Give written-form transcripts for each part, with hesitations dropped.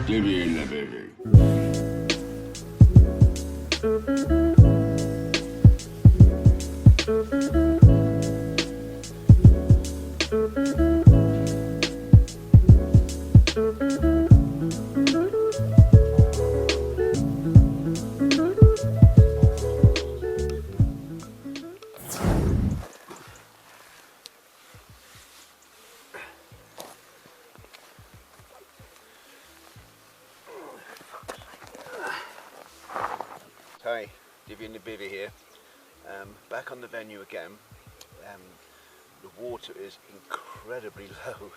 Divvy in the Bivvy. Hi, Divvy and the Bivvy here. Back on the venue again. The water is incredibly low.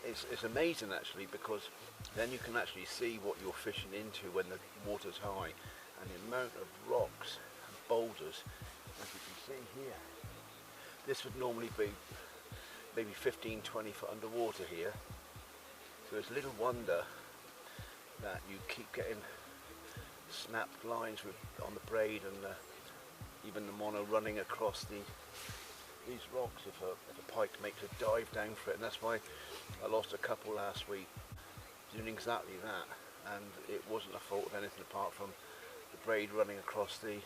It's amazing actually, because then you can actually see what you're fishing into when the water's high, and the amount of rocks and boulders, as you can see here. This would normally be maybe 15-20 foot underwater here, so it's little wonder that you keep getting snapped lines on the braid, and even the mono running across these rocks if a pike makes a dive down for it. And that's why I lost a couple last week doing exactly that, and it wasn't a fault of anything apart from the braid running across the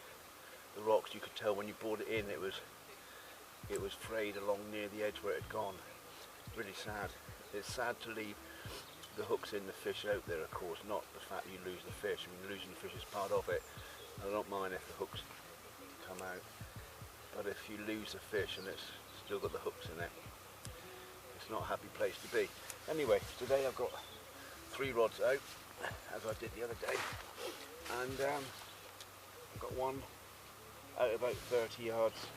rocks. You could tell when you brought it in, it was frayed along near the edge where it had gone. Really sad. It's sad to leave the hooks in the fish out there, of course, not the fact that you lose the fish. I mean, losing the fish is part of it. I don't mind if the hooks come out, but if you lose the fish and it's still got the hooks in it, it's not a happy place to be. Anyway, today I've got 3 rods out, as I did the other day, and I've got one out about 30 yards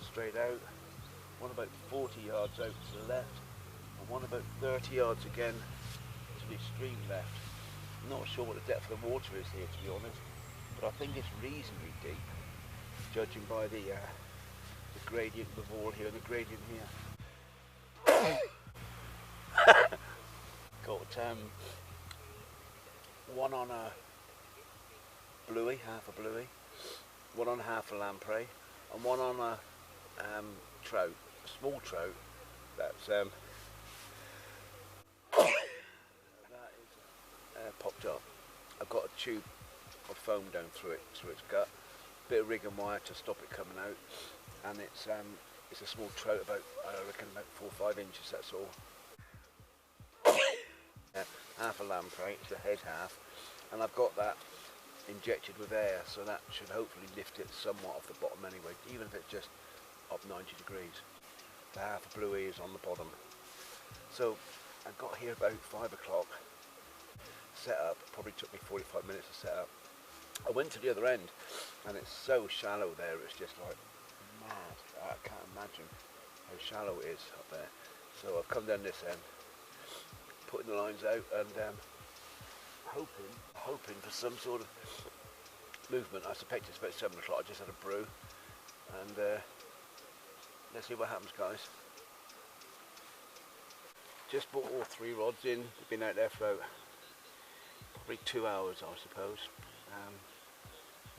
straight out, one about 40 yards out to the left, and one about 30 yards again to the extreme left. I'm not sure what the depth of the water is here, to be honest, but I think it's reasonably deep, judging by the gradient of the wall here and the gradient here. Got one on a bluey, half a bluey, one on half a lamprey, and one on a trout, a small trout that's popped up. I've got a tube of foam down through its gut, bit of rig and wire to stop it coming out, and it's a small trout, about I reckon about 4 or 5 inches. That's all. Half a lamprey, it's the head half, and I've got that injected with air, so that should hopefully lift it somewhat off the bottom anyway, even if it's just up 90 degrees. The half a bluey is on the bottom. So I got here about 5 o'clock. Set up, probably took me 45 minutes to set up. I went to the other end, and it's so shallow there, it's just like mad. I can't imagine how shallow it is up there. So I've come down this end, putting the lines out, and hoping for some sort of movement. I suspect it's about 7 o'clock. I just had a brew, and let's see what happens, guys. Just bought all 3 rods in. They've been out there for about probably 2 hours, I suppose.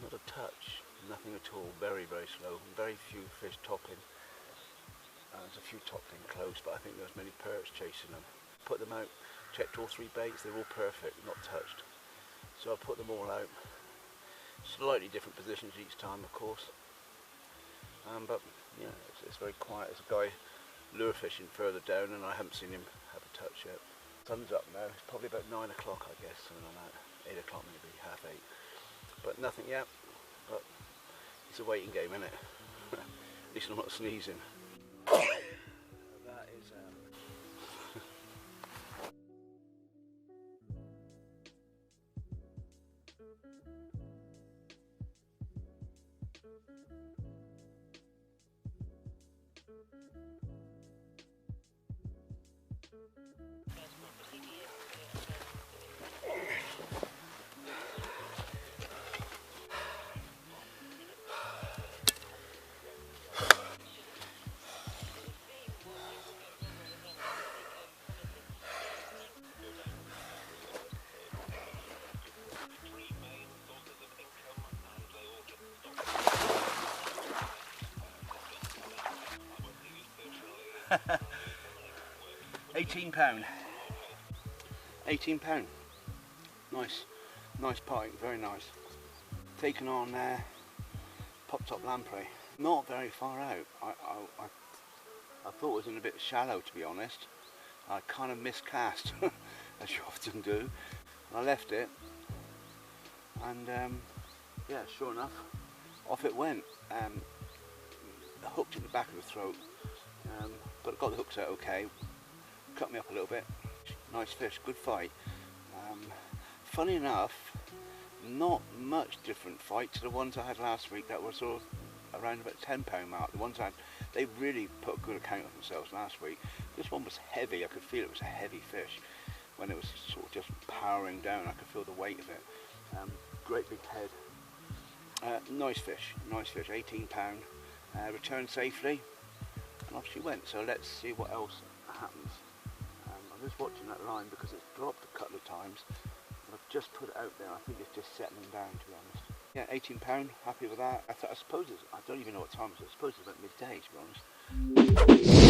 Not a touch, nothing at all. Very, very slow. Very few fish topping. There's a few topped in close, but I think there's many perch chasing them. Put them out, checked all 3 baits. They're all perfect, not touched. So I put them all out. Slightly different positions each time, of course. But yeah, it's very quiet. There's a guy lure fishing further down, and I haven't seen him have a touch yet. Sun's up now. It's probably about 9 o'clock, I guess, something like that. 8 o'clock maybe, half 8. But nothing yet. But it's a waiting game, isn't it? At least I'm not sneezing. That is £18. £18. Nice pike, very nice. Taken on pop top lamprey, not very far out. I thought it was in a bit shallow, to be honest. I kind of miscast, as you often do. I left it, and yeah, sure enough, off it went. Hooked in the back of the throat, but I got the hooks out okay. Cut me up a little bit. Nice fish, good fight. Funny enough, not much different fight to the ones I had last week that were sort of around about £10 mark. The ones I had, they really put a good account of themselves last week. This one was heavy. I could feel it was a heavy fish. When it was sort of just powering down, I could feel the weight of it. Great big head. Nice fish, £18. Returned safely, and off she went. So let's see what else happens. I'm just watching that line because it's dropped a couple of times. I've just put it out there. I think it's just settling down, to be honest. Yeah, £18, happy with that. I suppose it's, I don't even know what time it is. I suppose it's about midday, to be honest.